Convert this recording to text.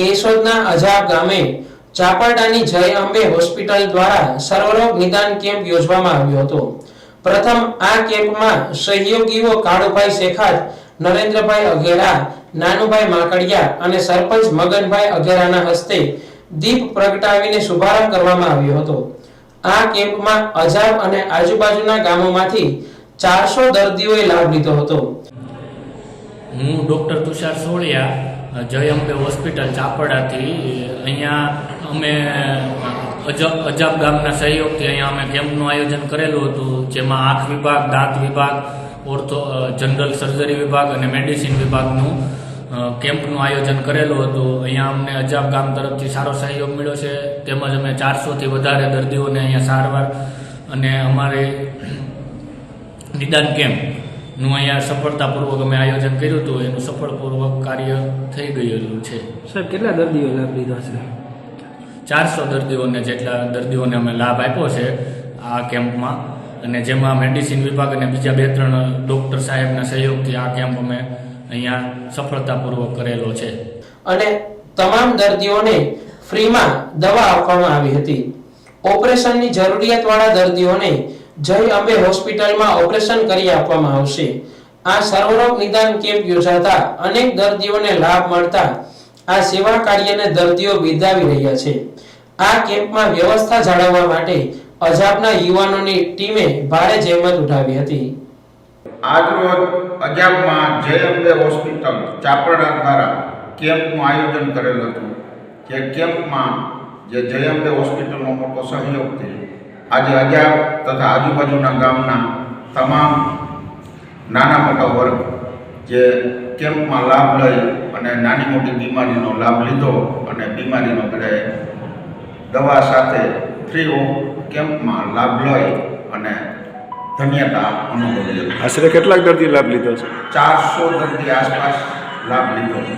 કેશોદના અજાબ ગામે ચાપરડાની જય અંબે હોસ્પિટલ દ્વારા સર્વરોગ નિદાન કેમ્પ યોજવામાં આવ્યો હતો। પ્રથમ આ કેમ્પમાં સહયોગીઓ કાળુભાઈ શેખાત, નરેન્દ્રભાઈ અઘેરા, નાનુભાઈ માકડિયા અને સરપંચ મગનભાઈ અઘેરાના હસ્તે દીપ પ્રગટાવીને શુભારંભ કરવામાં આવ્યો હતો। આ કેમ્પમાં અજાબ અને આજુબાજુના ગામોમાંથી 400 દર્દીઓએ લાભ લીધો હતો। હું ડૉક્ટર તુષાર સોળિયા, જય અંબે હોસ્પિટલ ચાપરડાથી અહીંયા અમે અજાબ ગામના સહયોગથી અહીંયા અમે કેમ્પનું આયોજન કરેલું હતું, જેમાં આંખ વિભાગ, દાંત વિભાગ, જનરલ સર્જરી વિભાગ અને મેડિસિન વિભાગનું કેમ્પનું આયોજન કરેલું હતું। અહીંયા અમને અજાબ ગામ તરફથી સારો સહયોગ મળ્યો છે, તેમજ અમે 400થી વધારે દર્દીઓને અહીંયા સારવાર અને અમારે નિદાન કેમ્પનું અહીંયા સફળતાપૂર્વક અમે આયોજન કર્યું હતું, એનું સફળપૂર્વક કાર્ય થઈ ગયેલું છે। સાહેબ, કેટલા દર્દીઓ લાભ લીધો છે? 400 જેટલા દર્દીઓને અમે લાભ આપ્યો છે આ કેમ્પમાં, અને જેમાં મેડિસિન વિભાગ અને બીજા 2-3 ડૉક્ટર સાહેબના સહયોગથી આ કેમ્પ અમે અહીંયા સફળતાપૂર્વક કરેલો છે। અને તમામ દર્દીઓને ફ્રીમાં દવા આપવામાં આવી હતી। ઓપરેશનની જરૂરિયાતવાળા દર્દીઓને જય અંબે હોસ્પિટલમાં ઓપરેશન કરી આપવામાં આવશે। આ સર્વરોગ નિદાન કેમ્પ યોજાતા અનેક દર્દીઓને લાભ મળતા આ સેવા કાર્યને દર્દીઓ બિરદાવી રહ્યા છે। આ કેમ્પમાં વ્યવસ્થા જાળવવા માટે અજાબના યુવાનોની ટીમે ભારે જહેમત ઉઠાવી હતી। આજરોજ અજાબમાં જય અંબે હોસ્પિટલ ચાપરડા દ્વારા કેમ્પનું આયોજન કરેલું હતું, જે કેમ્પમાં જે જય અંબે હોસ્પિટલનો મોટો સહયોગથી આજે અજાબ તથા આજુબાજુના ગામના તમામ નાના મોટા વર્ગ જે કેમ્પમાં લાભ લઈ અને નાની મોટી બીમારીનો લાભ લીધો અને બીમારીનો બધાએ દવા સાથે ફ્રી ઓફ કેમ્પમાં લાભ લઈ અને ધન્યતા અનુભવી। આશરે કેટલાક દર્દી લાભ લીધો છે? 400 દર્દી આસપાસ લાભ લીધો છે।